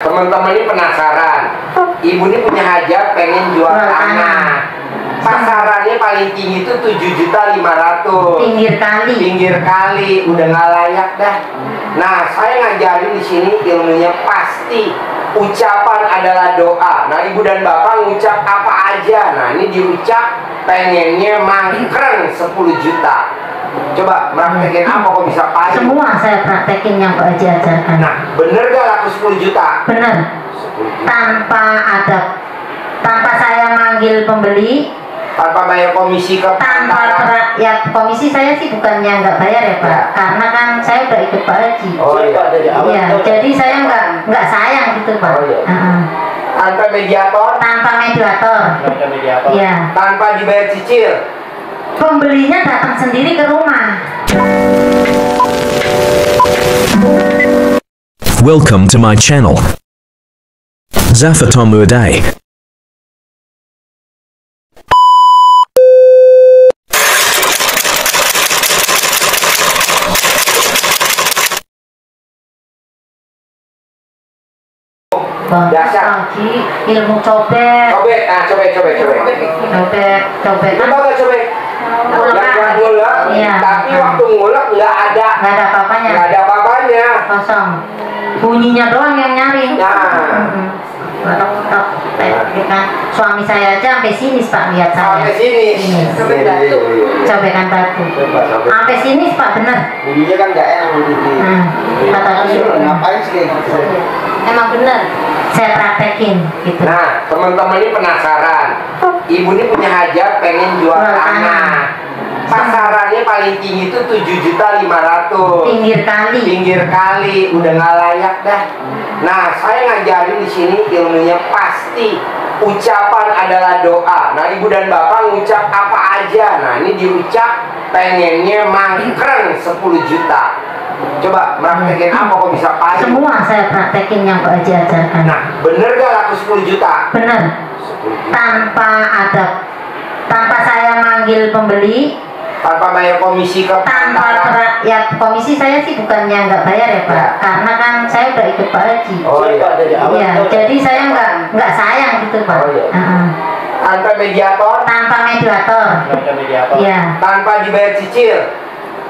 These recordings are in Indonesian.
teman-teman ini penasaran. Ibu ini punya hajat pengen jual tanah. Pasarannya paling tinggi itu 7.500.000. Pinggir kali, udah nggak layak dah. Nah, saya ngajarin di sini ilmunya pasti. Ucapan adalah doa. Nah, ibu dan bapak ngucap apa aja. Nah, ini diucap pengennya mangkreng 10 juta. Coba praktekin apa kok bisa pahit? Semua saya praktekin yang Pak Haji ajarkan. Nah, bener gak laku 10 juta? Bener. Tanpa saya manggil pembeli, tanpa bayar komisi ke ya komisi saya sih bukannya nggak bayar ya Pak, ya. Karena kan saya udah ikut Pak Haji. Oh iya, dari awal. Ya, jadi saya nggak sayang gitu Pak. Oh, iya. Tanpa mediator? Tanpa mediator. Ya. Tanpa dibayar cicil? Pembelinya datang sendiri ke rumah. Welcome to my channel, Zafatomudai. Biasa ilmu cobek. Nah cobek. Iya. Tapi waktu ngulek nggak ada apa-apanya. Kosong. Bunyinya doang yang nyaring. Suami saya aja sampai sini Pak lihat saya. Sampai sini. Cobekan batu. Sampai sini Pak bener. Bunyinya kan nggak enak Kata ngapain sih? Emang bener. Saya praktekin gitu. Nah, teman-teman ini penasaran. Ibu ini punya hajat pengen jual tanah. Pasarannya paling tinggi itu 7.500.000. Pinggir kali, udah nggak layak dah. Nah, saya ngajarin di sini ilmunya pasti. Ucapan adalah doa. Nah, ibu dan bapak ngucap apa aja. Nah, ini diucap pengennya mangkreng 10 juta. Coba praktekin apa kok bisa pahit? Semua saya praktekin yang Pak Haji ajarkan. Nah, bener gak laku 10 juta? Bener. Tanpa saya manggil pembeli, tanpa bayar komisi ke ya komisi saya sih bukannya nggak bayar ya Pak, ya. Karena kan saya udah ikut Pak Haji. Oh iya, dari awal. Ya, jadi saya nggak sayang gitu Pak. Oh, iya. Tanpa mediator? Ya. Tanpa dibayar cicil?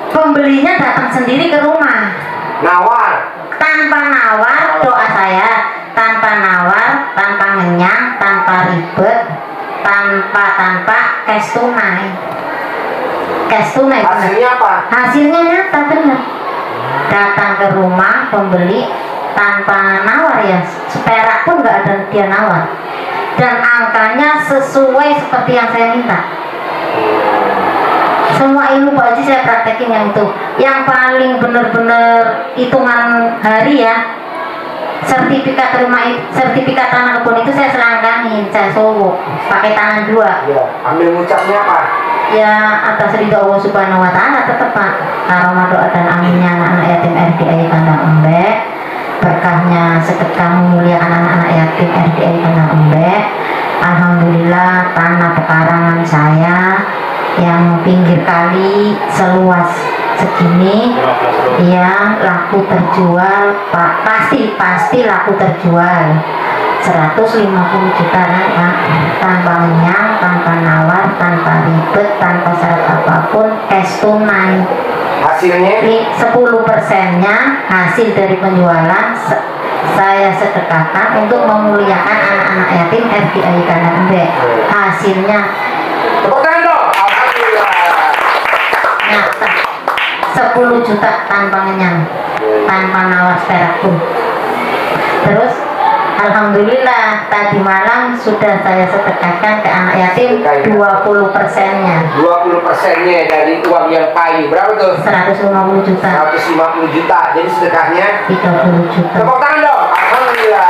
Pembelinya datang sendiri ke rumah. Nawar? Tanpa nawar, doa saya tanpa nawar, tanpa ngenyang, tanpa ribet, tanpa cash tunai. Hasilnya apa? Hasilnya nyata bener. Datang ke rumah pembeli tanpa nawar ya, seperak pun nggak ada dia nawar. Dan angkanya sesuai seperti yang saya minta. Semua ilmu Pak Haji saya praktekin yang itu. Yang paling bener-bener hitungan hari ya, sertifikat tanah kebun itu saya selangkangin, saya sowok pakai tangan 2. Ya, ambil ngucapnya apa? Ya, atas ridho Allah Subhanahu wa Ta'ala tetap Pak. Aroma doa dan aminnya anak-anak yatim RDI Kandang Embek, berkahnya sedekah memuliakan anak-anak yatim RDI Kandang Embek. Alhamdulillah tanah pekarangan saya yang pinggir kali seluas segini ya laku terjual Pak, pasti laku terjual 150 juta kan Pak, tanpa menyang, tanpa nawar, tanpa ribet, tanpa syarat apapun, cash tunai. Hasilnya? 10%-nya hasil dari penjualan saya sedekahkan untuk memuliakan anak-anak yatim RDI Kandang Embek. Hasilnya tepuk tangan dong. Alhamdulillah. Nyata 10 juta tanpa menyang, tanpa nawar seperak pun. Terus alhamdulillah tadi malam sudah saya sedekahkan ke anak yatim 20%-nya. 20%-nya dari uang yang payu. Berapa tuh? 150 juta. 150 juta. Jadi sedekahnya 30 juta. Tepuk tangan dong. Alhamdulillah.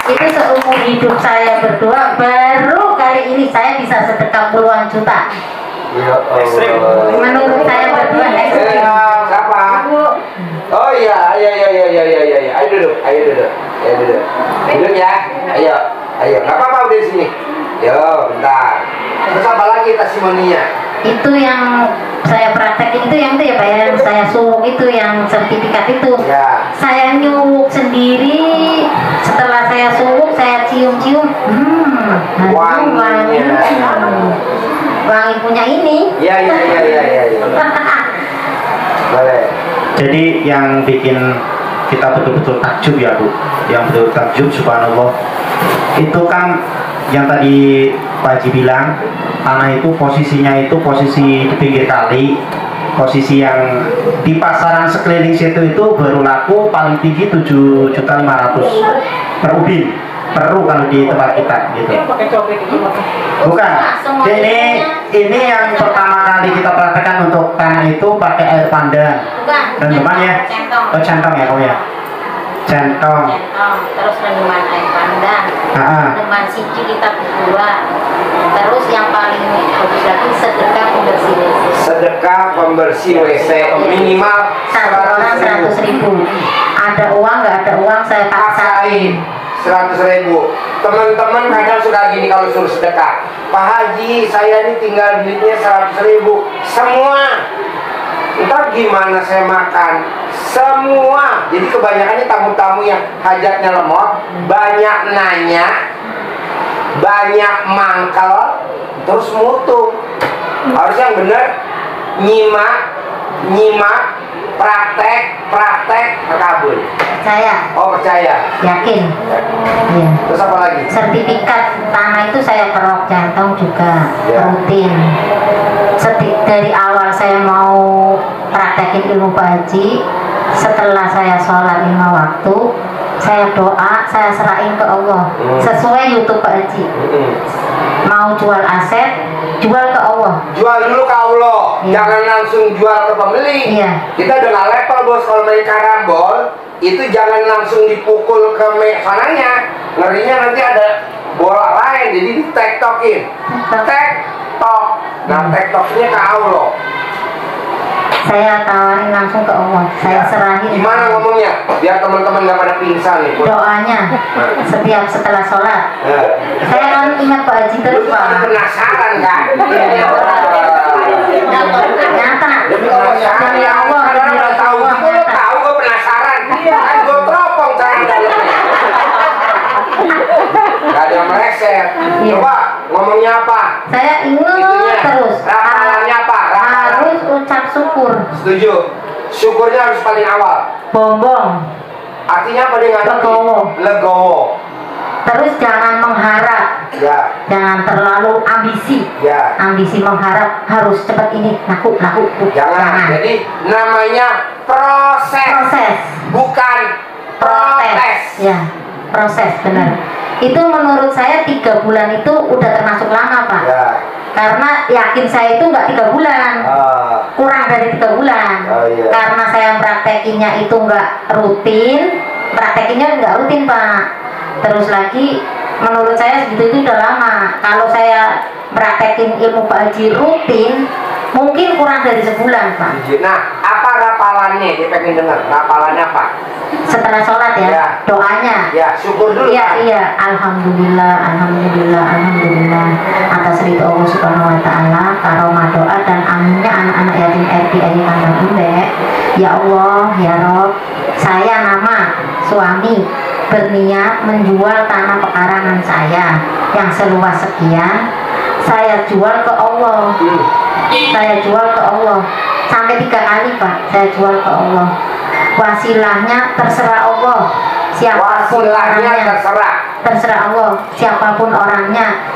Itu seumur hidup saya berdua baru kali ini saya bisa sedekah puluhan juta. Ya, ekstrim. Menurut saya berdua ekstrim. Siapa? Oh iya. Ayo duduk. Duduk ya. Ayo. Gak apa-apa udah di sini. Yo, bentar. Terus apa lagi testimoninya? Itu yang saya praktekin itu yang itu ya Pak ya, yang saya suwuk itu yang sertifikat itu. Ya. Saya nyuwuk sendiri Wanginya. Wangi punya ini. Iya. Boleh. Jadi yang bikin kita betul-betul takjub ya Bu, yang betul takjub subhanallah, itu kan yang tadi Pak Haji bilang, tanah itu posisinya itu posisi di pinggir kali, posisi yang di pasaran sekeliling situ itu baru laku paling tinggi 7.500.000 per ubin, perlu kalau di tempat kita gitu. Bukan, ini yang pertama kali kita praktekkan untuk tanah itu pakai air pandan. Rendeman ya? Oh, centong ya kau ya? Centong. Terus rendeman air pandan. Rendeman siji kita berdua. Terus yang paling bagus lagi sedekah pembersih WC. Sedekah pembersih WC minimal 100.000. Ada uang nggak ada uang saya paksain. 100.000. Teman-teman kadang suka gini kalau suruh sedekah, Pak Haji saya ini tinggal duitnya 100.000 semua, entar gimana saya makan semua. Jadi kebanyakannya tamu-tamu yang hajatnya lemot, banyak nanya, banyak mangkal, terus mutu. Harus yang bener, nyimak, praktek, kabul. Percaya. Oh percaya. Yakin. Iya. Terus apa lagi? Sertifikat tanah itu saya kerok jantong juga rutin. Dari awal saya mau praktekin ilmu Pak Haji, setelah saya sholat 5 waktu, saya doa, saya serahin ke Allah sesuai YouTube Pak Haji. Mau jual aset, jual ke Allah. Jual dulu ke Allah, jangan langsung jual ke pembeli. Kita udah nggak level bos kalau main karambol, itu jangan langsung dipukul ke sananya, ngerinya nanti ada bola lain, jadi ditektokin. Tektok. Nah tektoknya ke Allah. Saya tawarin langsung ke Allah, saya serahin. Gimana ngomongnya? Biar teman-teman nggak pada pingsan nih. Doanya setiap setelah sholat. Saya kan ingat Pak Haji terus Pak. Penasaran kan? Nyata. Demi Allah. Tahu gue penasaran. Kan gue teropong cara dalamnya. Gak ada yang meleset. Coba ngomongnya apa? Saya ingat terus. Rafalannya apa? Harus ucap syukur. Setuju. Syukurnya harus paling awal. Bombong. Artinya apa dengan legowo. Terus jangan mengharap. Jangan terlalu ambisi. Ambisi mengharap harus cepat ini laku. Jangan. Jadi namanya proses. Bukan protes. Ya, proses benar. Itu menurut saya 3 bulan itu udah termasuk lama Pak. Karena yakin saya itu nggak 3 bulan, kurang dari 3 bulan. Karena saya praktekinnya itu nggak rutin, Pak. Terus lagi menurut saya segitu itu udah lama. Kalau saya praktekin ilmu Pak Haji rutin, mungkin kurang dari sebulan Pak. Nah, apa rapalannya? Dia pengen dengar rapalannya apa? Setelah sholat ya, doanya. Ya, syukur dulu. Iya. Alhamdulillah atas ridho Allah Subhanahu Wa Taala, karomah doa dan aminnya anak-anak yatim RDI Kandang Embek. Ya Allah, ya Rob, saya nama suami berniat menjual tanah pekarangan saya yang seluas sekian. Saya jual ke Allah. Sampai 3 kali Pak, saya jual ke Allah. Wasilahnya terserah Allah, siapapun orangnya, terserah Allah, siapapun orangnya.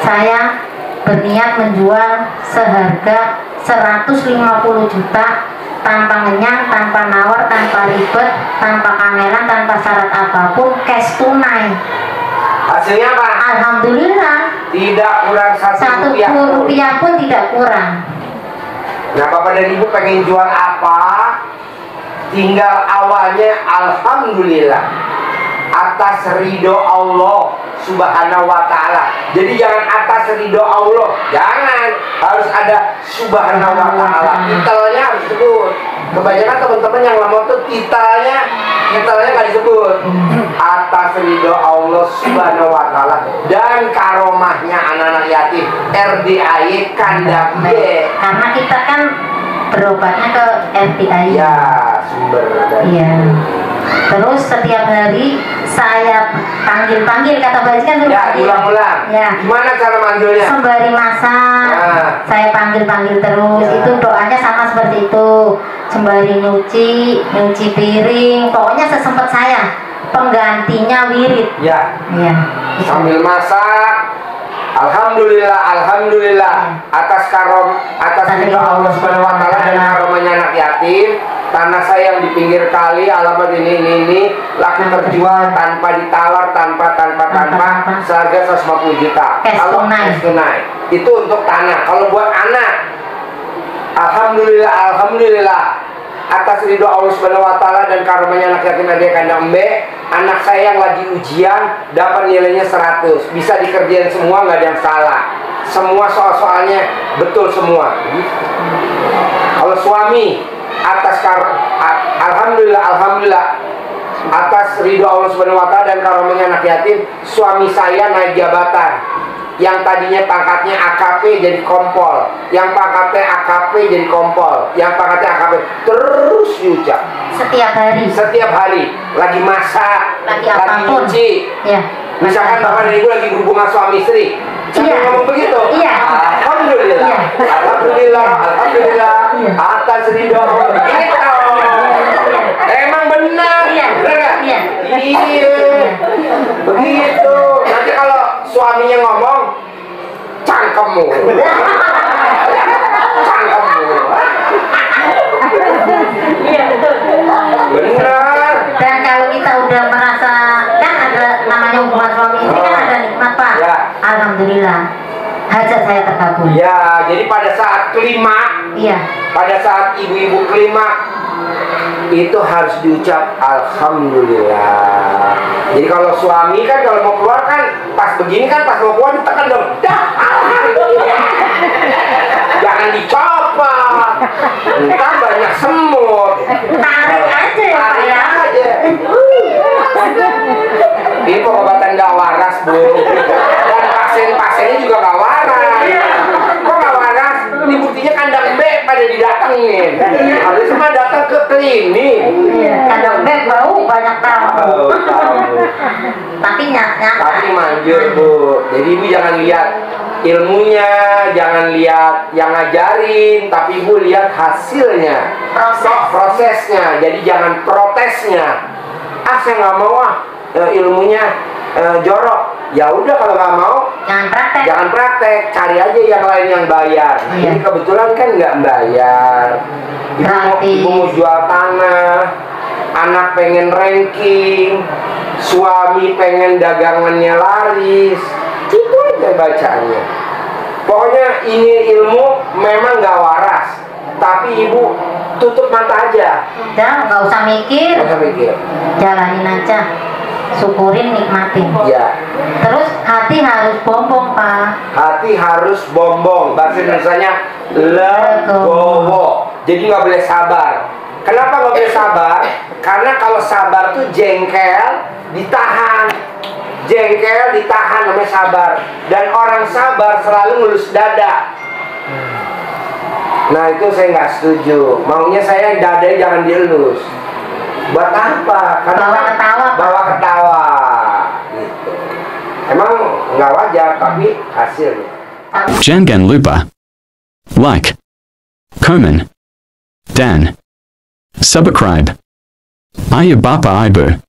Saya berniat menjual seharga 150 juta tanpa ngenyang, tanpa nawar, tanpa ribet, tanpa kangelan, tanpa syarat apapun, cash tunai. Hasilnya apa? Alhamdulillah. Tidak kurang 1 rupiah pun tidak kurang. Nah Bapak dan Ibu pengen jual apa? Tinggal awalnya alhamdulillah atas ridho Allah Subhanahu Wa Taala. Jadi jangan atas ridho Allah, jangan, harus ada Subhanahu Wa Taala. Titelnya harus disebut. Kebanyakan teman-teman yang lama tuh titelnya nggak disebut. Atas ridho Allah Subhanahu Wa Taala dan karomahnya anak-anak yatim RDI Kandang B. Karena kita kan berobatnya ke RDI. Ya, sumber dari. Iya. Terus setiap hari saya panggil kata bajingan tuh. Ya, ulang-ulang. Ya. Gimana cara manggilnya? Sembari masak, saya panggil terus. Ya. Itu doanya sama seperti itu. Sembari nyuci piring. Pokoknya sesempat saya. Penggantinya wirid. Ya. Ya. Sambil masak. Alhamdulillah atas ridho Allah Subhanahu wa taala dan karomahnya anak yatim. Tanah saya yang di pinggir kali, alamat ini laku terjual tanpa ditawar, tanpa seharga 150 juta. Kalau cash tunai itu untuk tanah. Kalau buat anak, alhamdulillah atas ridho Allah Subhanahu wa taala dan karomahnya anak yatim adik kandang embe, anak saya yang lagi ujian dapat nilainya 100, bisa dikerjain semua, nggak ada yang salah, semua soal-soalnya betul semua. Kalau suami, alhamdulillah atas ridho Allah Subhanahu wa taala dan karomahnya anak yatim, suami saya naik jabatan. Yang tadinya pangkatnya AKP jadi kompol, yang pangkatnya AKP jadi kompol, yang pangkatnya AKP terus diucap setiap hari lagi masak, lagi nyuci. Ya. Misalkan bapak dan ibu lagi berhubungan suami istri, ngomong begitu. Iya. Alhamdulillah atas ridho Allah. Emang benar. Iya. Begitu. Nanti kalau suaminya ngomong, cangkemmu. Iya, betul. Benar. Dan kalau kita udah merasa, kan ada namanya hubungan suami istri, kan ada nikmat, Pak. Ya. Alhamdulillah hajat saya terkabul. Ya, jadi pada saat klimaks, pada saat ibu-ibu klimaks itu harus diucap alhamdulillah. Jadi kalau suami kan kalau mau keluar kan pas begini kan, pas mau keluar ditekan dong. Dah, alhamdulillah. Jangan dicopot. Entar banyak semut. Tarik aja ya, Pak ya. Ini pengobatan nggak waras, Bu. Dan pasien-pasiennya juga nggak waras. Kok nggak waras? Ini buktinya kandang B pada didatengin. Harus semua datang ke klinik. Kandang B bau banyak tamu. Tapi nyata. Tapi manjur, Bu. Jadi ibu jangan lihat ilmunya, jangan lihat yang ngajarin, tapi ibu lihat hasilnya, prosesnya. Jadi jangan protesnya. Saya nggak mau ilmunya jorok. Ya udah, kalau nggak mau jangan praktek, cari aja yang lain yang bayar. Jadi kebetulan kan nggak bayar. Ibu mau jual tanah, anak pengen ranking, suami pengen dagangannya laris, itu aja bacanya. Pokoknya ini ilmu memang nggak waras, tapi ibu tutup mata aja. Udah, nggak usah mikir. Jalanin aja. Syukurin, nikmatin. Ya. Terus hati harus bombong, Pak. Hati harus bombong. Bahasa Indonesianya legowo. Jadi nggak boleh sabar. Kenapa nggak boleh sabar? Karena kalau sabar tuh jengkel ditahan. Jengkel ditahan namanya sabar. Dan orang sabar selalu ngelus dada. Nah itu saya nggak setuju. Maunya saya dada jangan dielus. Buat apa? Karena bawa ketawa gitu. Emang nggak wajar, tapi hasilnya. Jangan lupa like, comment, dan subscribe. Ayah Bapa Ibu.